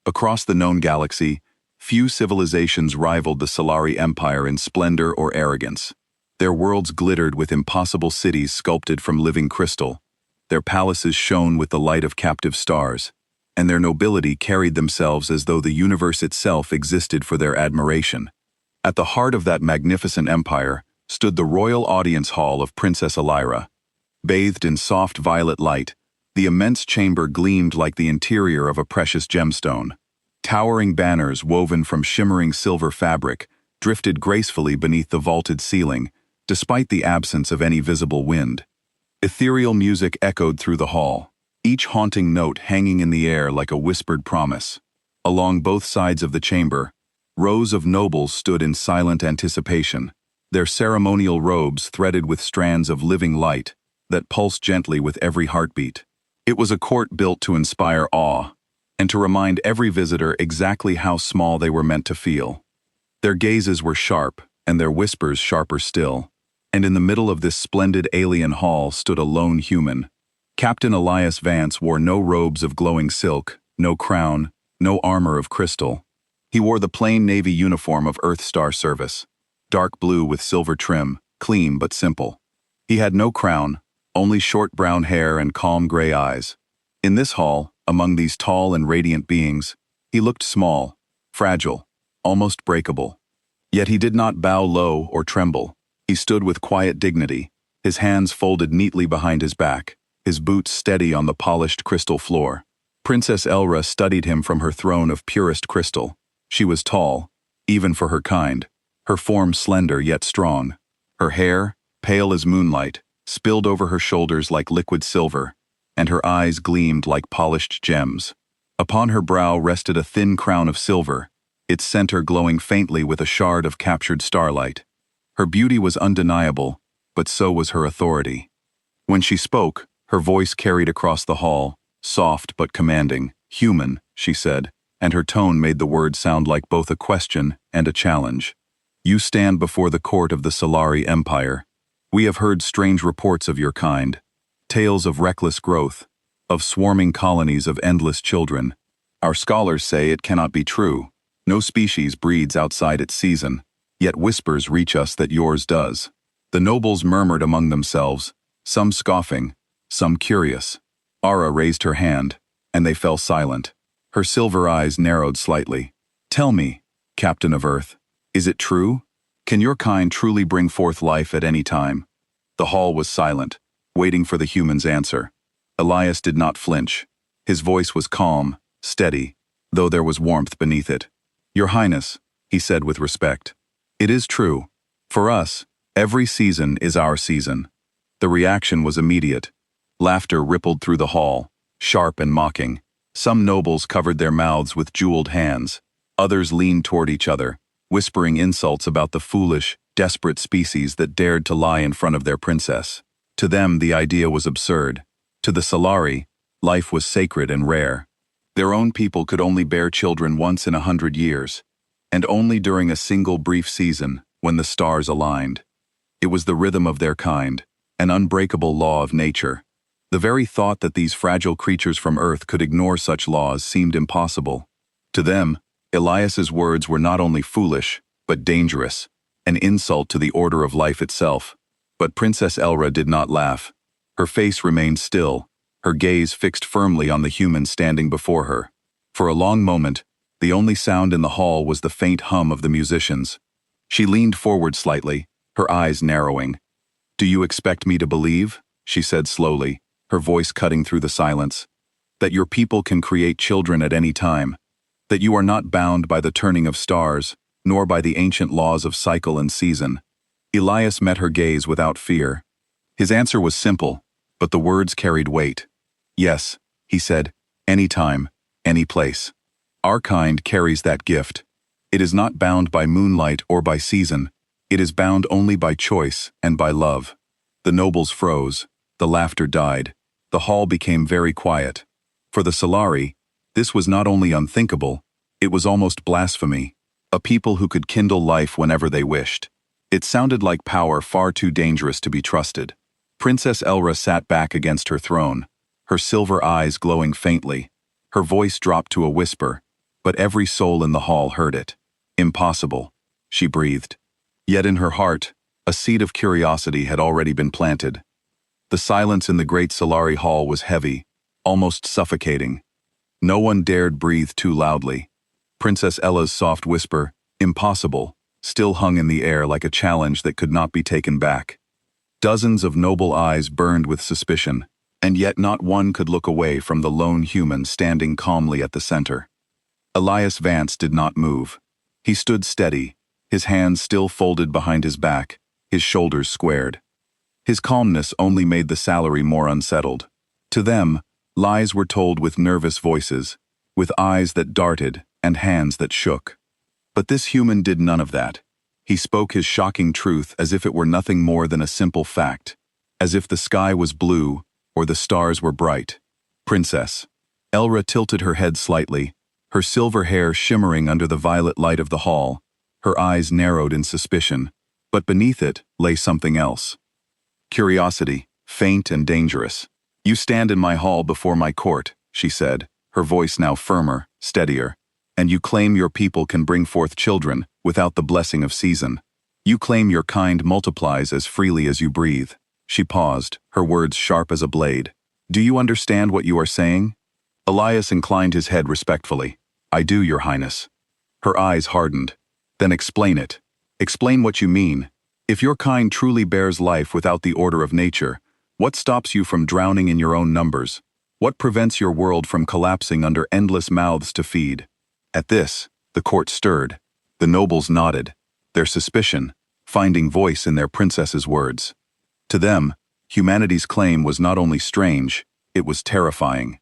Across the known galaxy, few civilizations rivaled the Solari Empire in splendor or arrogance. Their worlds glittered with impossible cities sculpted from living crystal. Their palaces shone with the light of captive stars, and their nobility carried themselves as though the universe itself existed for their admiration. At the heart of that magnificent empire stood the royal audience hall of Princess Elira. Bathed in soft violet light, the immense chamber gleamed like the interior of a precious gemstone. Towering banners woven from shimmering silver fabric drifted gracefully beneath the vaulted ceiling, despite the absence of any visible wind. Ethereal music echoed through the hall, each haunting note hanging in the air like a whispered promise. Along both sides of the chamber, rows of nobles stood in silent anticipation, their ceremonial robes threaded with strands of living light that pulsed gently with every heartbeat. It was a court built to inspire awe, and to remind every visitor exactly how small they were meant to feel. Their gazes were sharp, and their whispers sharper still, and in the middle of this splendid alien hall stood a lone human. Captain Elias Vance wore no robes of glowing silk, no crown, no armor of crystal. He wore the plain Navy uniform of Earth Star Service, dark blue with silver trim, clean but simple. He had no crown, only short brown hair and calm gray eyes. In this hall, among these tall and radiant beings, he looked small, fragile, almost breakable. Yet he did not bow low or tremble. He stood with quiet dignity, his hands folded neatly behind his back, his boots steady on the polished crystal floor. Princess Elra studied him from her throne of purest crystal. She was tall, even for her kind, her form slender yet strong. Her hair, pale as moonlight, spilled over her shoulders like liquid silver, and her eyes gleamed like polished gems. Upon her brow rested a thin crown of silver, its center glowing faintly with a shard of captured starlight. Her beauty was undeniable, but so was her authority. When she spoke, her voice carried across the hall, soft but commanding. "Human," she said, and her tone made the words sound like both a question and a challenge. "You stand before the court of the Solari Empire. We have heard strange reports of your kind, tales of reckless growth, of swarming colonies of endless children. Our scholars say it cannot be true. No species breeds outside its season, yet whispers reach us that yours does." The nobles murmured among themselves, some scoffing, some curious. Ara raised her hand, and they fell silent. Her silver eyes narrowed slightly. "Tell me, Captain of Earth, is it true? Can your kind truly bring forth life at any time?" The hall was silent, waiting for the human's answer. Elias did not flinch. His voice was calm, steady, though there was warmth beneath it. "Your Highness," he said with respect, "it is true. For us, every season is our season." The reaction was immediate. Laughter rippled through the hall, sharp and mocking. Some nobles covered their mouths with jeweled hands. Others leaned toward each other, whispering insults about the foolish, desperate species that dared to lie in front of their princess. To them, the idea was absurd. To the Solari, life was sacred and rare. Their own people could only bear children once in 100 years, and only during a single brief season, when the stars aligned. It was the rhythm of their kind, an unbreakable law of nature. The very thought that these fragile creatures from Earth could ignore such laws seemed impossible. To them, Elias's words were not only foolish, but dangerous, an insult to the order of life itself. But Princess Elra did not laugh. Her face remained still, her gaze fixed firmly on the human standing before her. For a long moment, the only sound in the hall was the faint hum of the musicians. She leaned forward slightly, her eyes narrowing. "Do you expect me to believe," she said slowly, her voice cutting through the silence, "that your people can create children at any time, that you are not bound by the turning of stars, nor by the ancient laws of cycle and season?" Elias met her gaze without fear. His answer was simple, but the words carried weight. "Yes," he said, "any time, any place. Our kind carries that gift. It is not bound by moonlight or by season. It is bound only by choice and by love." The nobles froze. The laughter died. The hall became very quiet. For the Solari, this was not only unthinkable, it was almost blasphemy. A people who could kindle life whenever they wished. It sounded like power far too dangerous to be trusted. Princess Elra sat back against her throne, her silver eyes glowing faintly. Her voice dropped to a whisper, but every soul in the hall heard it. Impossible, she breathed. Yet in her heart, a seed of curiosity had already been planted. The silence in the great Solari hall was heavy, almost suffocating. No one dared breathe too loudly. Princess Ella's soft whisper, "Impossible," still hung in the air like a challenge that could not be taken back. Dozens of noble eyes burned with suspicion, and yet not one could look away from the lone human standing calmly at the center. Elias Vance did not move. He stood steady, his hands still folded behind his back, his shoulders squared. His calmness only made the salary more unsettled. To them, lies were told with nervous voices, with eyes that darted and hands that shook. But this human did none of that. He spoke his shocking truth as if it were nothing more than a simple fact, as if the sky was blue or the stars were bright. "Princess." Elra tilted her head slightly, her silver hair shimmering under the violet light of the hall. Her eyes narrowed in suspicion, but beneath it lay something else. Curiosity, faint and dangerous. "You stand in my hall before my court," she said, her voice now firmer, steadier. "And you claim your people can bring forth children without the blessing of season. You claim your kind multiplies as freely as you breathe." She paused, her words sharp as a blade. "Do you understand what you are saying?" Elias inclined his head respectfully. "I do, Your Highness." Her eyes hardened. "Then explain it. Explain what you mean. If your kind truly bears life without the order of nature, what stops you from drowning in your own numbers? What prevents your world from collapsing under endless mouths to feed?" At this, the court stirred. The nobles nodded, their suspicion finding voice in their princess's words. To them, humanity's claim was not only strange, it was terrifying.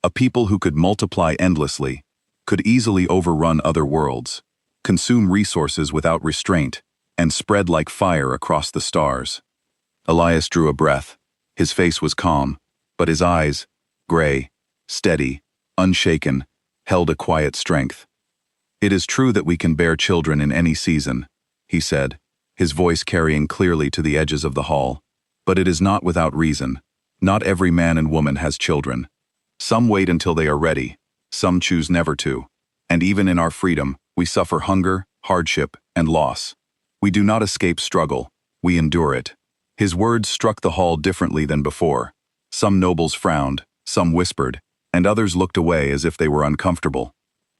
A people who could multiply endlessly, could easily overrun other worlds, consume resources without restraint, and spread like fire across the stars. Elias drew a breath. His face was calm, but his eyes, gray, steady, unshaken, held a quiet strength. "It is true that we can bear children in any season," he said, his voice carrying clearly to the edges of the hall. "But it is not without reason. Not every man and woman has children. Some wait until they are ready, some choose never to. And even in our freedom, we suffer hunger, hardship, and loss. We do not escape struggle, we endure it." His words struck the hall differently than before. Some nobles frowned, some whispered, and others looked away as if they were uncomfortable.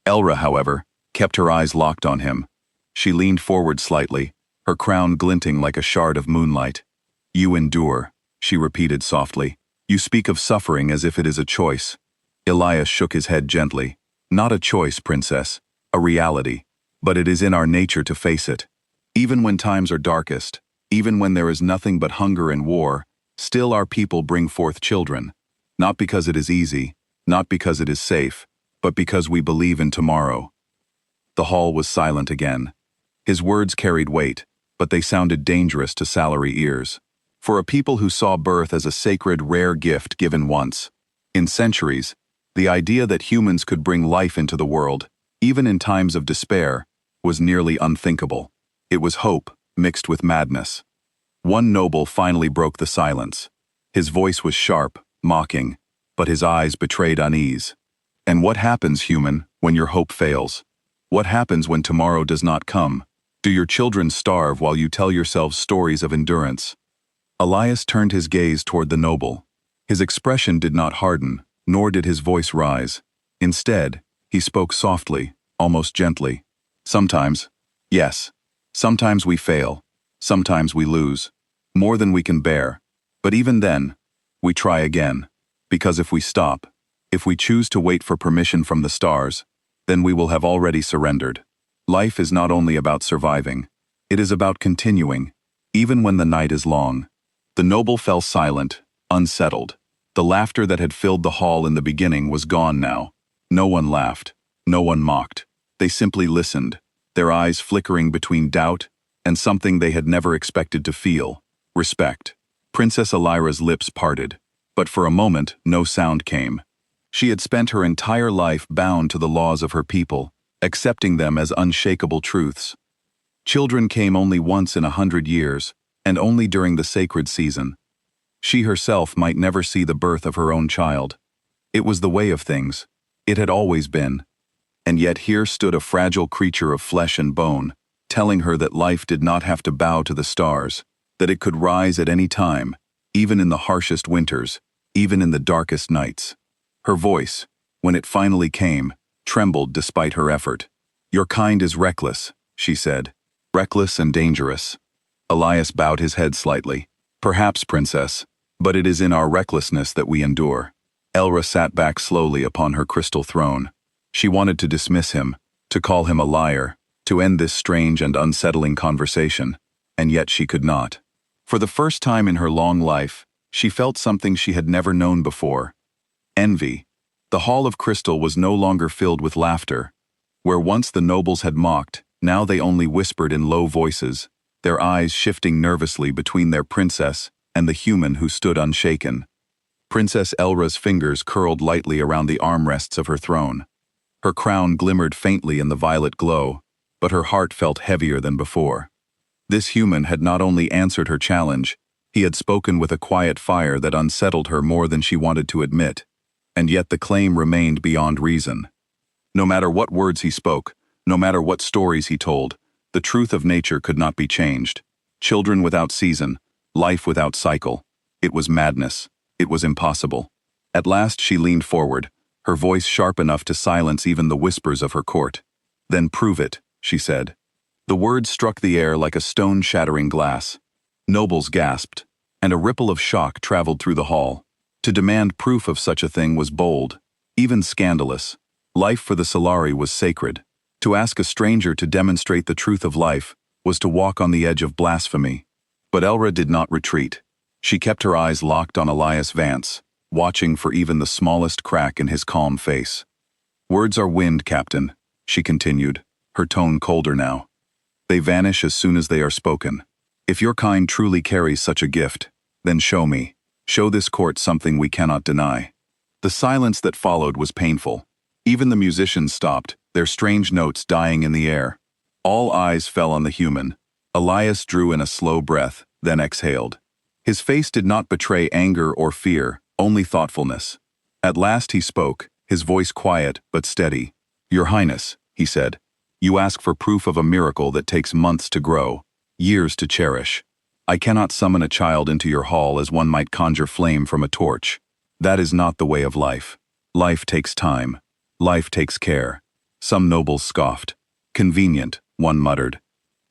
Elra, however, kept her eyes locked on him. She leaned forward slightly, her crown glinting like a shard of moonlight. "You endure," she repeated softly. "You speak of suffering as if it is a choice." Elias shook his head gently. "Not a choice, Princess, a reality. But it is in our nature to face it. Even when times are darkest, even when there is nothing but hunger and war, still our people bring forth children. Not because it is easy, not because it is safe, but because we believe in tomorrow." The hall was silent again. His words carried weight, but they sounded dangerous to salary ears. For a people who saw birth as a sacred, rare gift given once, in centuries, the idea that humans could bring life into the world, even in times of despair, was nearly unthinkable. It was hope, mixed with madness. One noble finally broke the silence. His voice was sharp, mocking, but his eyes betrayed unease. "And what happens, human, when your hope fails? What happens when tomorrow does not come? Do your children starve while you tell yourselves stories of endurance?" Elias turned his gaze toward the noble. His expression did not harden, nor did his voice rise. Instead, he spoke softly, almost gently. "Sometimes, yes, sometimes we fail, sometimes we lose, more than we can bear. But even then, we try again. Because if we stop, if we choose to wait for permission from the stars, then we will have already surrendered. Life is not only about surviving, it is about continuing, even when the night is long." The noble fell silent, unsettled. The laughter that had filled the hall in the beginning was gone now. No one laughed, no one mocked. They simply listened, their eyes flickering between doubt and something they had never expected to feel: respect. Princess Elira's lips parted, but for a moment no sound came. She had spent her entire life bound to the laws of her people, accepting them as unshakable truths. Children came only once in 100 years, and only during the sacred season. She herself might never see the birth of her own child. It was the way of things. It had always been. And yet here stood a fragile creature of flesh and bone, telling her that life did not have to bow to the stars, that it could rise at any time, even in the harshest winters, even in the darkest nights. Her voice, when it finally came, trembled despite her effort. "Your kind is reckless," she said. "Reckless and dangerous." Elias bowed his head slightly. "Perhaps, Princess, but it is in our recklessness that we endure." Elra sat back slowly upon her crystal throne. She wanted to dismiss him, to call him a liar, to end this strange and unsettling conversation, and yet she could not. For the first time in her long life, she felt something she had never known before. Envy. The Hall of Crystal was no longer filled with laughter. Where once the nobles had mocked, now they only whispered in low voices, their eyes shifting nervously between their princess and the human who stood unshaken. Princess Elra's fingers curled lightly around the armrests of her throne. Her crown glimmered faintly in the violet glow, but her heart felt heavier than before. This human had not only answered her challenge, he had spoken with a quiet fire that unsettled her more than she wanted to admit, and yet the claim remained beyond reason. No matter what words he spoke, no matter what stories he told, the truth of nature could not be changed. Children without season, life without cycle. It was madness. It was impossible. At last she leaned forward, her voice sharp enough to silence even the whispers of her court. "Then prove it," she said. The words struck the air like a stone-shattering glass. Nobles gasped, and a ripple of shock traveled through the hall. To demand proof of such a thing was bold, even scandalous. Life for the Solari was sacred. To ask a stranger to demonstrate the truth of life was to walk on the edge of blasphemy. But Elra did not retreat. She kept her eyes locked on Elias Vance, watching for even the smallest crack in his calm face. "Words are wind, Captain," she continued, her tone colder now. "They vanish as soon as they are spoken. If your kind truly carries such a gift, then show me. Show this court something we cannot deny." The silence that followed was painful. Even the musicians stopped, their strange notes dying in the air. All eyes fell on the human. Elias drew in a slow breath, then exhaled. His face did not betray anger or fear, only thoughtfulness. At last he spoke, his voice quiet but steady. "Your Highness," he said, "you ask for proof of a miracle that takes months to grow, years to cherish. I cannot summon a child into your hall as one might conjure flame from a torch. That is not the way of life. Life takes time. Life takes care." Some nobles scoffed. "Convenient," one muttered.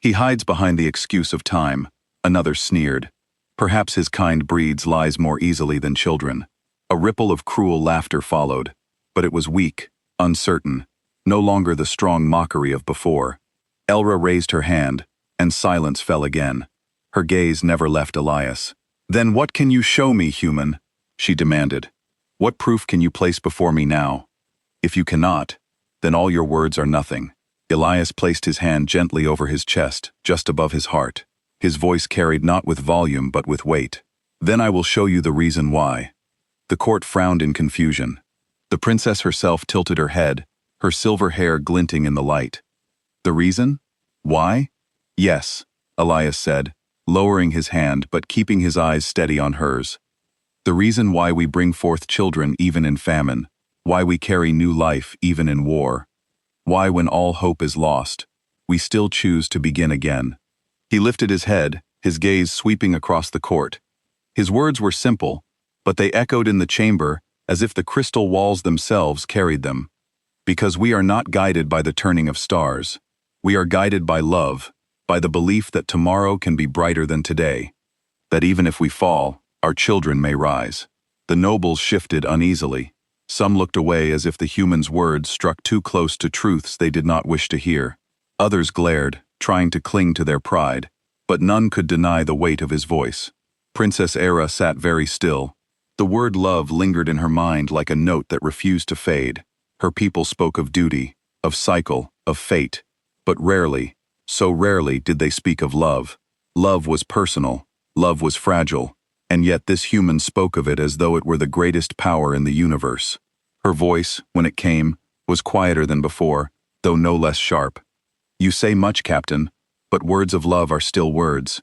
"He hides behind the excuse of time," another sneered. "Perhaps his kind breeds lies more easily than children." A ripple of cruel laughter followed, but it was weak, uncertain, no longer the strong mockery of before. Elra raised her hand, and silence fell again. Her gaze never left Elias. "Then what can you show me, human?" she demanded. "What proof can you place before me now? If you cannot, then all your words are nothing." Elias placed his hand gently over his chest, just above his heart. His voice carried not with volume but with weight. "Then I will show you the reason why." The court frowned in confusion. The princess herself tilted her head, her silver hair glinting in the light. "The reason? Why?" "Yes," Elias said, lowering his hand but keeping his eyes steady on hers. "The reason why we bring forth children even in famine, why we carry new life even in war, why when all hope is lost, we still choose to begin again." He lifted his head, his gaze sweeping across the court. His words were simple, but they echoed in the chamber as if the crystal walls themselves carried them. Because we are not guided by the turning of stars. We are guided by love, by the belief that tomorrow can be brighter than today. That even if we fall, our children may rise. The nobles shifted uneasily. Some looked away as if the human's words struck too close to truths they did not wish to hear. Others glared, trying to cling to their pride, but none could deny the weight of his voice. Princess Era sat very still. The word love lingered in her mind like a note that refused to fade. Her people spoke of duty, of cycle, of fate, but rarely, so rarely did they speak of love. Love was personal, love was fragile, and yet this human spoke of it as though it were the greatest power in the universe. Her voice, when it came, was quieter than before, though no less sharp. "You say much, Captain, but words of love are still words.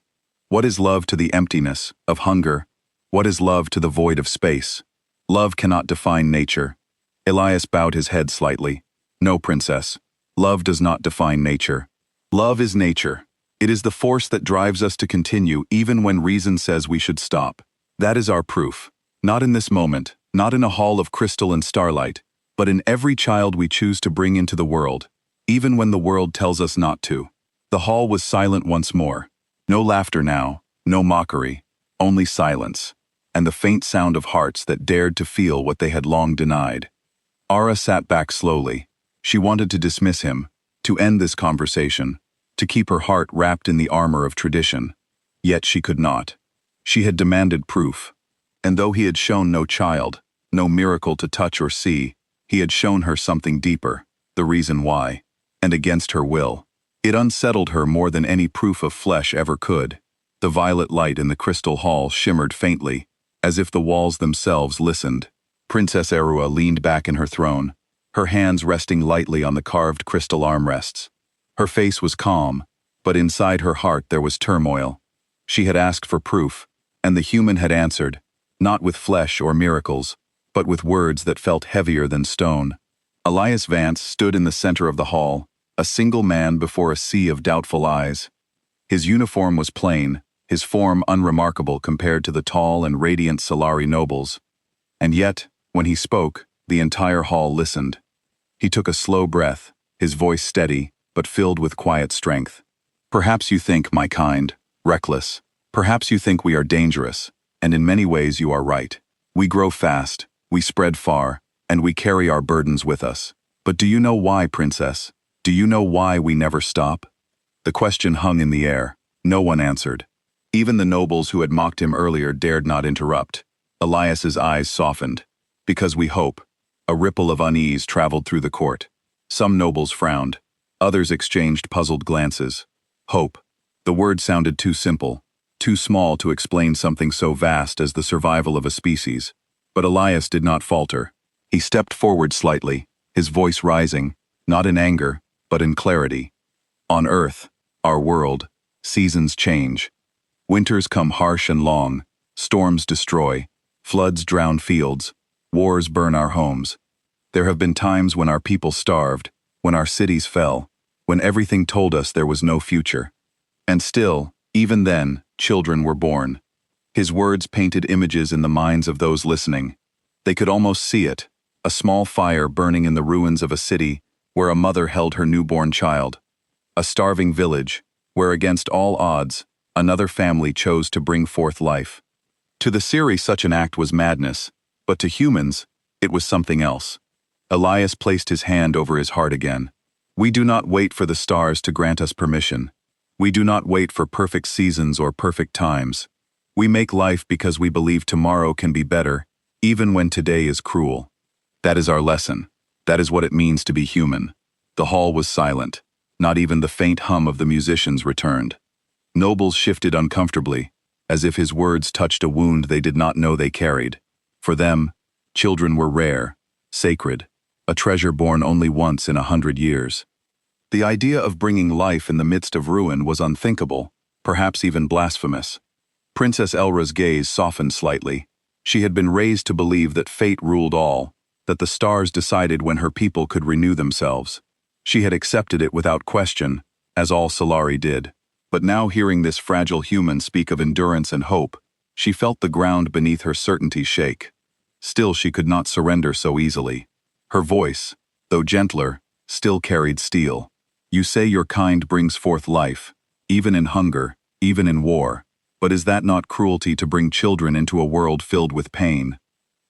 What is love to the emptiness, of hunger? What is love to the void of space? Love cannot define nature." Elias bowed his head slightly. No, princess. Love does not define nature. Love is nature. It is the force that drives us to continue even when reason says we should stop. That is our proof. Not in this moment, not in a hall of crystal and starlight, but in every child we choose to bring into the world, even when the world tells us not to. The hall was silent once more. No laughter now, no mockery, only silence, and the faint sound of hearts that dared to feel what they had long denied. Ara sat back slowly. She wanted to dismiss him, to end this conversation, to keep her heart wrapped in the armor of tradition. Yet she could not. She had demanded proof. And though he had shown no child, no miracle to touch or see, he had shown her something deeper, the reason why, and against her will. It unsettled her more than any proof of flesh ever could. The violet light in the crystal hall shimmered faintly, as if the walls themselves listened. Princess Erua leaned back in her throne, her hands resting lightly on the carved crystal armrests. Her face was calm, but inside her heart there was turmoil. She had asked for proof, and the human had answered, not with flesh or miracles, but with words that felt heavier than stone. Elias Vance stood in the center of the hall, a single man before a sea of doubtful eyes. His uniform was plain, his form unremarkable compared to the tall and radiant Solari nobles. And yet, when he spoke, the entire hall listened. He took a slow breath, his voice steady, but filled with quiet strength. Perhaps you think, my kind, reckless. Perhaps you think we are dangerous, and in many ways you are right. We grow fast, we spread far, and we carry our burdens with us. But do you know why, princess? Do you know why we never stop? The question hung in the air. No one answered. Even the nobles who had mocked him earlier dared not interrupt. Elias's eyes softened. Because we hope. A ripple of unease traveled through the court. Some nobles frowned. Others exchanged puzzled glances. Hope. The word sounded too simple, too small to explain something so vast as the survival of a species. But Elias did not falter. He stepped forward slightly, his voice rising, not in anger, but in clarity. On Earth, our world, seasons change. Winters come harsh and long, storms destroy, floods drown fields, wars burn our homes. There have been times when our people starved, when our cities fell, when everything told us there was no future. And still, even then, children were born. His words painted images in the minds of those listening. They could almost see it, a small fire burning in the ruins of a city where a mother held her newborn child. A starving village, where against all odds, another family chose to bring forth life. To the Siri, such an act was madness, but to humans, it was something else. Elias placed his hand over his heart again. We do not wait for the stars to grant us permission. We do not wait for perfect seasons or perfect times. We make life because we believe tomorrow can be better, even when today is cruel. That is our lesson. That is what it means to be human. The hall was silent. Not even the faint hum of the musicians returned. Nobles shifted uncomfortably, as if his words touched a wound they did not know they carried. For them, children were rare, sacred, a treasure born only once in 100 years. The idea of bringing life in the midst of ruin was unthinkable, perhaps even blasphemous. Princess Elra's gaze softened slightly. She had been raised to believe that fate ruled all, that the stars decided when her people could renew themselves. She had accepted it without question, as all Solari did. But now hearing this fragile human speak of endurance and hope, she felt the ground beneath her certainty shake. Still she could not surrender so easily. Her voice, though gentler, still carried steel. You say your kind brings forth life, even in hunger, even in war. But is that not cruelty to bring children into a world filled with pain?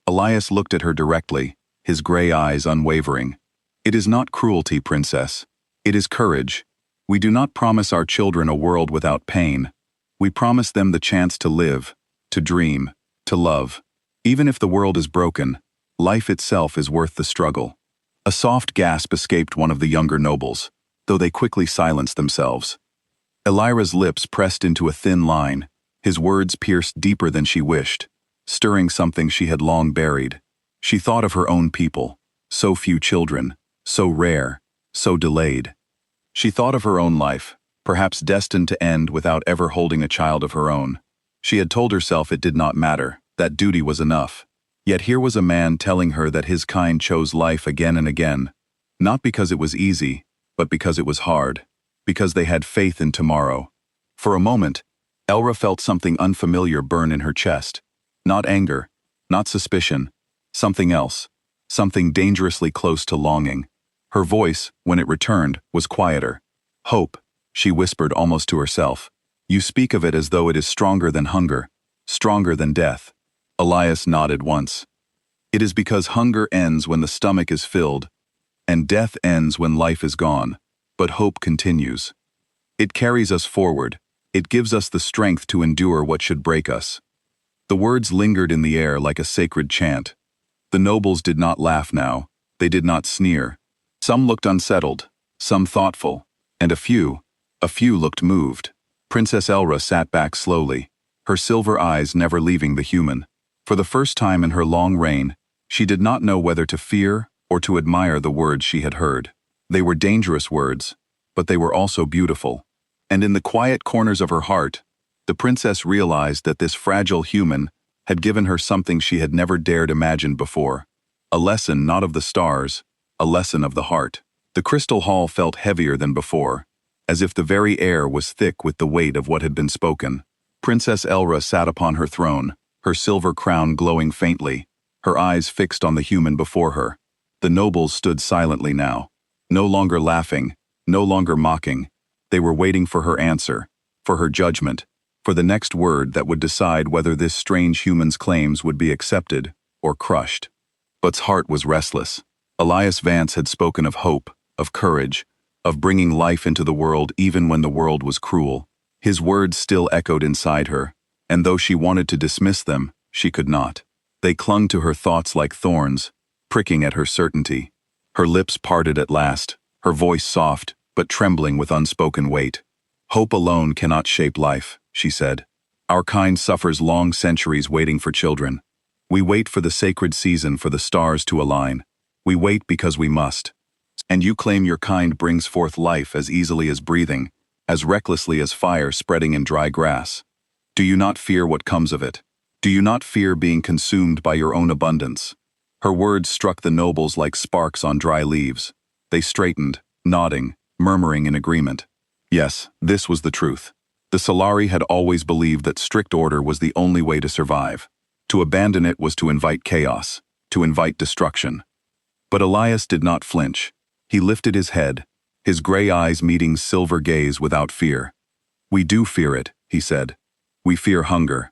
Elias looked at her directly, his gray eyes unwavering. It is not cruelty, princess. It is courage. We do not promise our children a world without pain. We promise them the chance to live, to dream, to love. Even if the world is broken, life itself is worth the struggle. A soft gasp escaped one of the younger nobles, though they quickly silenced themselves. Elira's lips pressed into a thin line, his words pierced deeper than she wished, stirring something she had long buried. She thought of her own people, so few children, so rare, so delayed. She thought of her own life, perhaps destined to end without ever holding a child of her own. She had told herself it did not matter, that duty was enough. Yet here was a man telling her that his kind chose life again and again. Not because it was easy, but because it was hard. Because they had faith in tomorrow. For a moment, Elra felt something unfamiliar burn in her chest. Not anger, not suspicion, something else. Something dangerously close to longing. Her voice, when it returned, was quieter. Hope, she whispered almost to herself. You speak of it as though it is stronger than hunger, stronger than death. Elias nodded once. It is because hunger ends when the stomach is filled, and death ends when life is gone, but hope continues. It carries us forward. It gives us the strength to endure what should break us. The words lingered in the air like a sacred chant. The nobles did not laugh now. They did not sneer. Some looked unsettled, some thoughtful, and a few looked moved. Princess Elra sat back slowly, her silver eyes never leaving the human. For the first time in her long reign, she did not know whether to fear or to admire the words she had heard. They were dangerous words, but they were also beautiful. And in the quiet corners of her heart, the princess realized that this fragile human had given her something she had never dared imagine before. A lesson not of the stars, a lesson of the heart. The crystal hall felt heavier than before, as if the very air was thick with the weight of what had been spoken. Princess Elra sat upon her throne, her silver crown glowing faintly, her eyes fixed on the human before her. The nobles stood silently now, no longer laughing, no longer mocking. They were waiting for her answer, for her judgment, for the next word that would decide whether this strange human's claims would be accepted or crushed. But's heart was restless. Elias Vance had spoken of hope, of courage, of bringing life into the world even when the world was cruel. His words still echoed inside her, and though she wanted to dismiss them, she could not. They clung to her thoughts like thorns, pricking at her certainty. Her lips parted at last, her voice soft, but trembling with unspoken weight. Hope alone cannot shape life, she said. Our kind suffers long centuries waiting for children. We wait for the sacred season for the stars to align. We wait because we must. And you claim your kind brings forth life as easily as breathing, as recklessly as fire spreading in dry grass. Do you not fear what comes of it? Do you not fear being consumed by your own abundance? Her words struck the nobles like sparks on dry leaves. They straightened, nodding, murmuring in agreement. Yes, this was the truth. The Solari had always believed that strict order was the only way to survive. To abandon it was to invite chaos, to invite destruction. But Elias did not flinch. He lifted his head, his gray eyes meeting silver gaze without fear. We do fear it, he said. We fear hunger.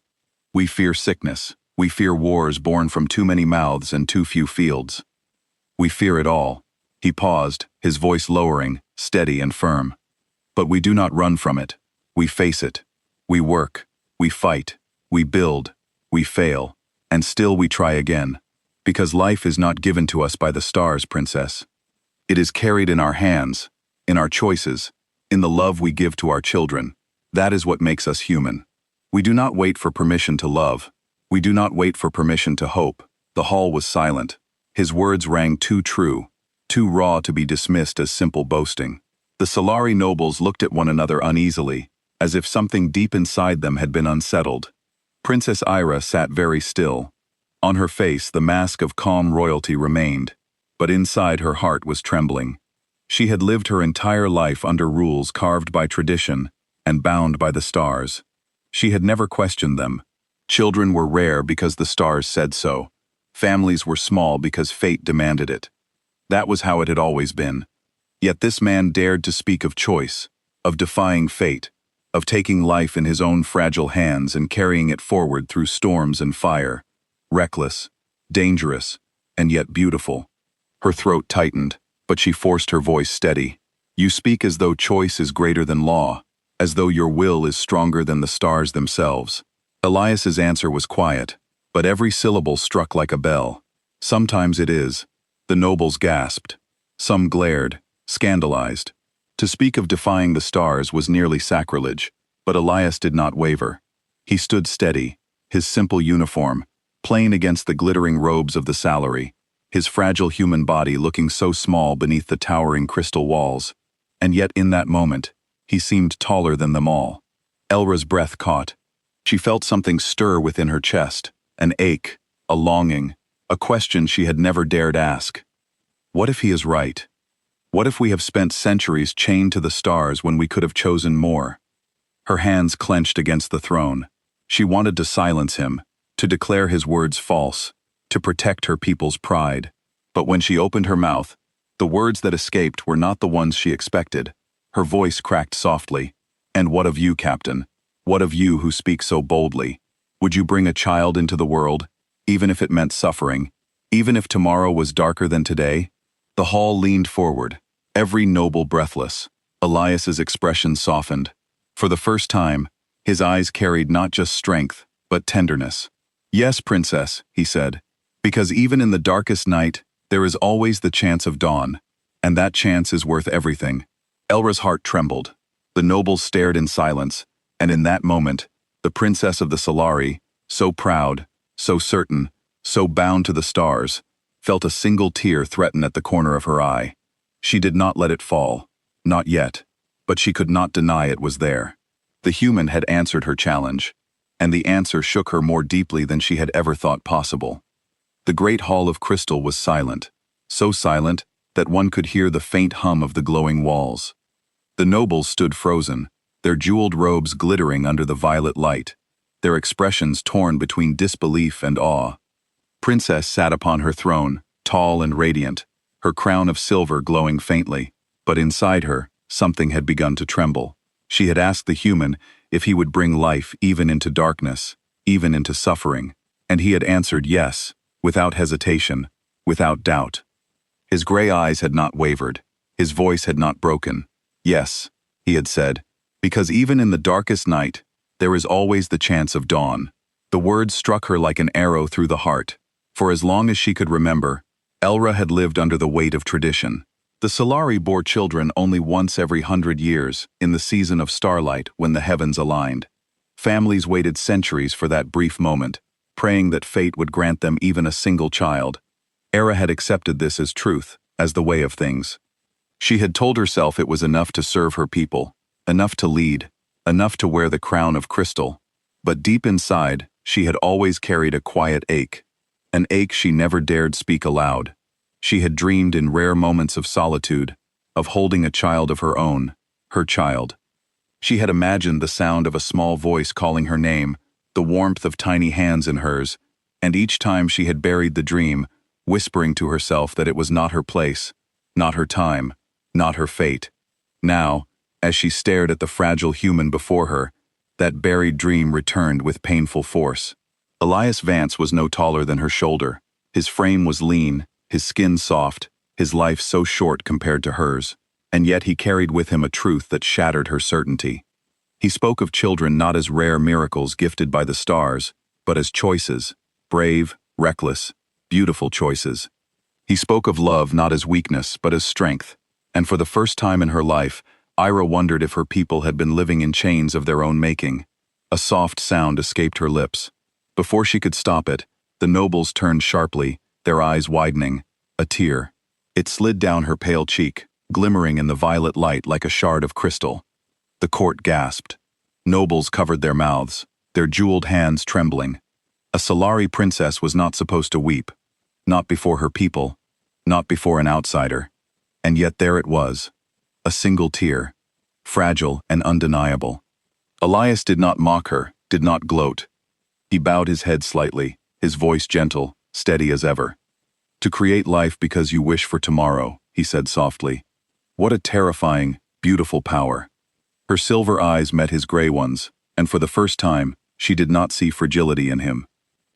We fear sickness. We fear wars born from too many mouths and too few fields. We fear it all. He paused, his voice lowering, steady and firm. But we do not run from it. We face it. We work. We fight. We build. We fail. And still we try again. Because life is not given to us by the stars, Princess. It is carried in our hands, in our choices, in the love we give to our children. That is what makes us human. We do not wait for permission to love. We do not wait for permission to hope. The hall was silent. His words rang too true, too raw to be dismissed as simple boasting. The Solari nobles looked at one another uneasily, as if something deep inside them had been unsettled. Princess Ira sat very still. On her face the mask of calm royalty remained, but inside her heart was trembling. She had lived her entire life under rules carved by tradition and bound by the stars. She had never questioned them. Children were rare because the stars said so. Families were small because fate demanded it. That was how it had always been. Yet this man dared to speak of choice, of defying fate, of taking life in his own fragile hands and carrying it forward through storms and fire. Reckless, dangerous, and yet beautiful. Her throat tightened, but she forced her voice steady. You speak as though choice is greater than law, as though your will is stronger than the stars themselves. Elias's answer was quiet, but every syllable struck like a bell. Sometimes it is. The nobles gasped. Some glared, scandalized. To speak of defying the stars was nearly sacrilege, but Elias did not waver. He stood steady, his simple uniform, plain against the glittering robes of the salary, his fragile human body looking so small beneath the towering crystal walls. And yet in that moment, he seemed taller than them all. Elra's breath caught. She felt something stir within her chest, an ache, a longing, a question she had never dared ask. What if he is right? What if we have spent centuries chained to the stars when we could have chosen more? Her hands clenched against the throne. She wanted to silence him, to declare his words false, to protect her people's pride. But when she opened her mouth, the words that escaped were not the ones she expected. Her voice cracked softly. "And what of you, Captain? What of you who speak so boldly? Would you bring a child into the world, even if it meant suffering, even if tomorrow was darker than today?" The hall leaned forward, every noble breathless. Elias's expression softened. For the first time, his eyes carried not just strength, but tenderness. "Yes, Princess," he said, "because even in the darkest night, there is always the chance of dawn, and that chance is worth everything." Elra's heart trembled. The nobles stared in silence, and in that moment, the Princess of the Solari, so proud, so certain, so bound to the stars, felt a single tear threaten at the corner of her eye. She did not let it fall, not yet, but she could not deny it was there. The human had answered her challenge, and the answer shook her more deeply than she had ever thought possible. The great hall of crystal was silent, so silent that one could hear the faint hum of the glowing walls. The nobles stood frozen, their jeweled robes glittering under the violet light, their expressions torn between disbelief and awe. Princess sat upon her throne, tall and radiant, her crown of silver glowing faintly, but inside her, something had begun to tremble. She had asked the human if he would bring life even into darkness, even into suffering, and he had answered yes, without hesitation, without doubt. His gray eyes had not wavered, his voice had not broken. "Yes," he had said, "because even in the darkest night, there is always the chance of dawn." The words struck her like an arrow through the heart. For as long as she could remember, Elra had lived under the weight of tradition. The Solari bore children only once every 100 years, in the season of starlight when the heavens aligned. Families waited centuries for that brief moment, praying that fate would grant them even a single child. Era had accepted this as truth, as the way of things. She had told herself it was enough to serve her people, enough to lead, enough to wear the crown of crystal. But deep inside, she had always carried a quiet ache, an ache she never dared speak aloud. She had dreamed in rare moments of solitude, of holding a child of her own, her child. She had imagined the sound of a small voice calling her name, the warmth of tiny hands in hers, and each time she had buried the dream, whispering to herself that it was not her place, not her time, not her fate. Now, as she stared at the fragile human before her, that buried dream returned with painful force. Elias Vance was no taller than her shoulder. His frame was lean, his skin soft, his life so short compared to hers, and yet he carried with him a truth that shattered her certainty. He spoke of children not as rare miracles gifted by the stars, but as choices, brave, reckless, beautiful choices. He spoke of love not as weakness, but as strength, and for the first time in her life, Ira wondered if her people had been living in chains of their own making. A soft sound escaped her lips. Before she could stop it, the nobles turned sharply, their eyes widening. A tear. It slid down her pale cheek, glimmering in the violet light like a shard of crystal. The court gasped. Nobles covered their mouths, their jeweled hands trembling. A Solari princess was not supposed to weep. Not before her people, not before an outsider. And yet there it was. A single tear. Fragile and undeniable. Elias did not mock her, did not gloat. He bowed his head slightly, his voice gentle, steady as ever. "To create life because you wish for tomorrow," he said softly. What a terrifying, beautiful power. Her silver eyes met his gray ones, and for the first time, she did not see fragility in him.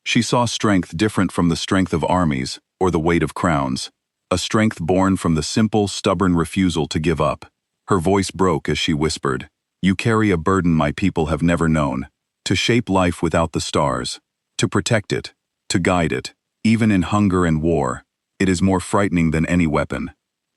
She saw strength different from the strength of armies or the weight of crowns, a strength born from the simple, stubborn refusal to give up. Her voice broke as she whispered, "You carry a burden my people have never known, to shape life without the stars, to protect it, to guide it, even in hunger and war. It is more frightening than any weapon."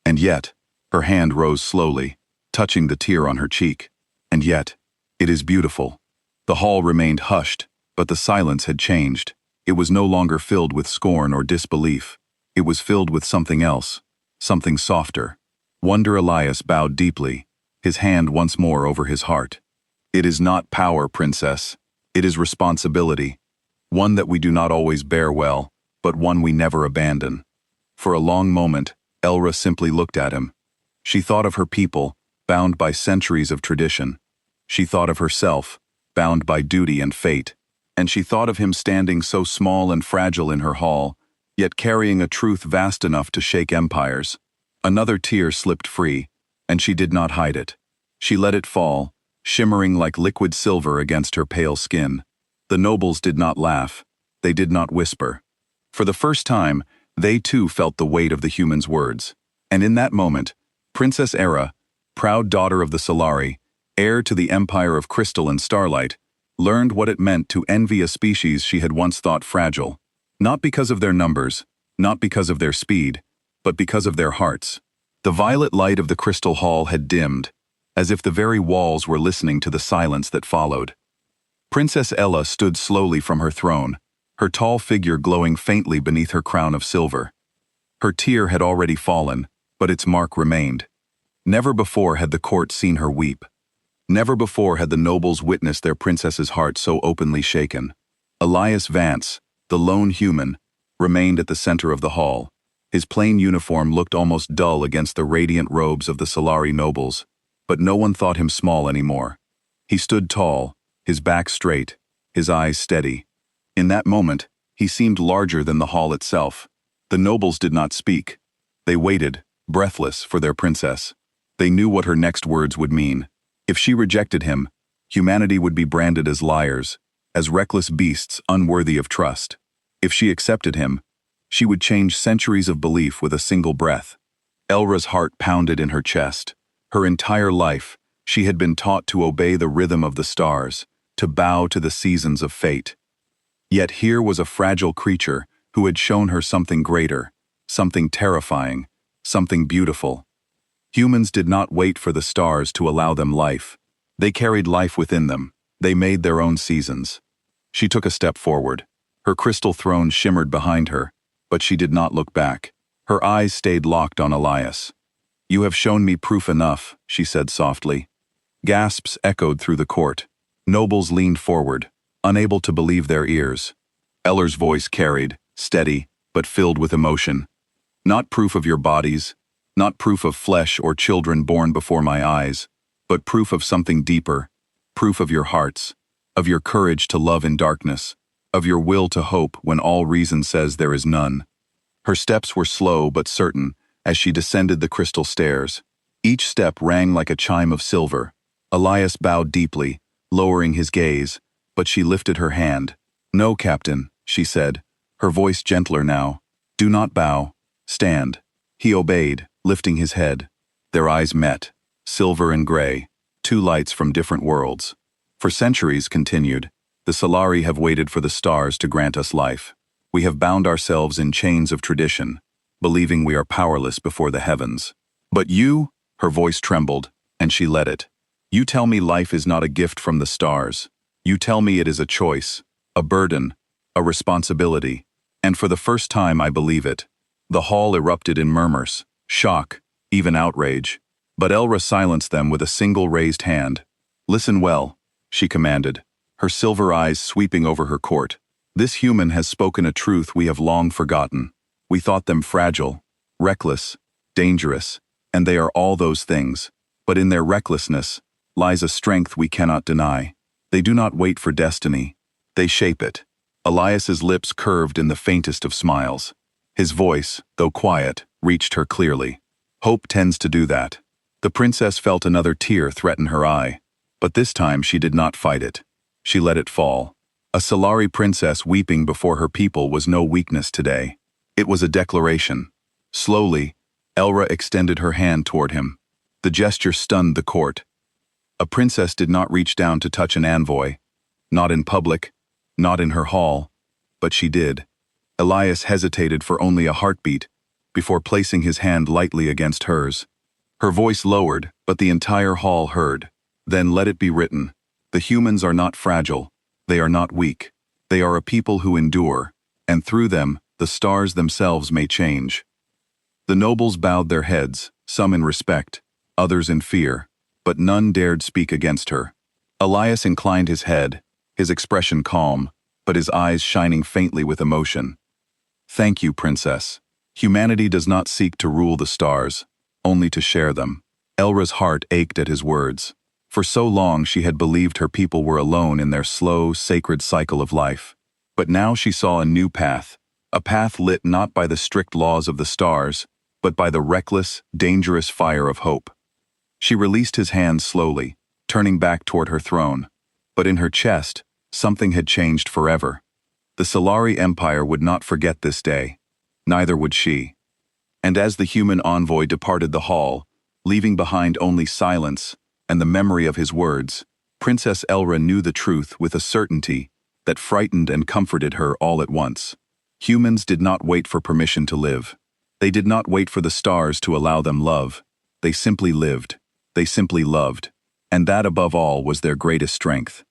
And yet, her hand rose slowly, touching the tear on her cheek. And yet, it is beautiful. The hall remained hushed, but the silence had changed. It was no longer filled with scorn or disbelief. It was filled with something else, something softer. Wonder Elias bowed deeply, his hand once more over his heart. "It is not power, Princess. It is responsibility. One that we do not always bear well, but one we never abandon." For a long moment, Elra simply looked at him. She thought of her people, bound by centuries of tradition. She thought of herself, bound by duty and fate. And she thought of him standing so small and fragile in her hall, yet carrying a truth vast enough to shake empires. Another tear slipped free, and she did not hide it. She let it fall, shimmering like liquid silver against her pale skin. The nobles did not laugh. They did not whisper. For the first time, they too felt the weight of the human's words. And in that moment, Princess Era, proud daughter of the Solari, heir to the empire of crystal and starlight, learned what it meant to envy a species she had once thought fragile. Not because of their numbers, not because of their speed, but because of their hearts. The violet light of the crystal hall had dimmed, as if the very walls were listening to the silence that followed. Princess Ella stood slowly from her throne, her tall figure glowing faintly beneath her crown of silver. Her tear had already fallen, but its mark remained. Never before had the court seen her weep. Never before had the nobles witnessed their princess's heart so openly shaken. Elias Vance, the lone human, remained at the center of the hall. His plain uniform looked almost dull against the radiant robes of the Solari nobles, but no one thought him small anymore. He stood tall, his back straight, his eyes steady. In that moment, he seemed larger than the hall itself. The nobles did not speak. They waited, breathless, for their princess. They knew what her next words would mean. If she rejected him, humanity would be branded as liars, as reckless beasts unworthy of trust. If she accepted him, she would change centuries of belief with a single breath. Elra's heart pounded in her chest. Her entire life, she had been taught to obey the rhythm of the stars, to bow to the seasons of fate. Yet here was a fragile creature who had shown her something greater, something terrifying, something beautiful. Humans did not wait for the stars to allow them life. They carried life within them. They made their own seasons. She took a step forward. Her crystal throne shimmered behind her, but she did not look back. Her eyes stayed locked on Elias. "You have shown me proof enough," she said softly. Gasps echoed through the court. Nobles leaned forward, unable to believe their ears. Eller's voice carried, steady, but filled with emotion. "Not proof of your bodies, not proof of flesh or children born before my eyes, but proof of something deeper, proof of your hearts, of your courage to love in darkness, of your will to hope when all reason says there is none." Her steps were slow but certain as she descended the crystal stairs. Each step rang like a chime of silver. Elias bowed deeply, lowering his gaze, but she lifted her hand. "No, Captain," she said, her voice gentler now. "Do not bow. Stand." He obeyed, lifting his head. Their eyes met, silver and gray, two lights from different worlds. "For centuries," continued, "the Solari have waited for the stars to grant us life. We have bound ourselves in chains of tradition, believing we are powerless before the heavens. But you," her voice trembled, and she let it. "You tell me life is not a gift from the stars. You tell me it is a choice, a burden, a responsibility. And for the first time I believe it." The hall erupted in murmurs, shock, even outrage. But Elra silenced them with a single raised hand. "Listen well," she commanded, her silver eyes sweeping over her court. "This human has spoken a truth we have long forgotten. We thought them fragile, reckless, dangerous, and they are all those things. But in their recklessness lies a strength we cannot deny. They do not wait for destiny. They shape it." Elias's lips curved in the faintest of smiles. His voice, though quiet, reached her clearly. "Hope tends to do that." The princess felt another tear threaten her eye, but this time she did not fight it. She let it fall. A Solari princess weeping before her people was no weakness today. It was a declaration. Slowly, Elra extended her hand toward him. The gesture stunned the court. A princess did not reach down to touch an envoy. Not in public, not in her hall, but she did. Elias hesitated for only a heartbeat before placing his hand lightly against hers. Her voice lowered, but the entire hall heard. "Then let it be written. The humans are not fragile. They are not weak. They are a people who endure, and through them, the stars themselves may change." The nobles bowed their heads, some in respect, others in fear, but none dared speak against her. Elias inclined his head, his expression calm, but his eyes shining faintly with emotion. "Thank you, Princess. Humanity does not seek to rule the stars. only to share them. Elra's heart ached at his words. For so long she had believed her people were alone in their slow, sacred cycle of life. But now she saw a new path, a path lit not by the strict laws of the stars, but by the reckless, dangerous fire of hope. She released his hand slowly, turning back toward her throne. But in her chest, something had changed forever. The Solari Empire would not forget this day. Neither would she. And as the human envoy departed the hall, leaving behind only silence and the memory of his words, Princess Elra knew the truth with a certainty that frightened and comforted her all at once. Humans did not wait for permission to live. They did not wait for the stars to allow them love. They simply lived. They simply loved. And that above all was their greatest strength.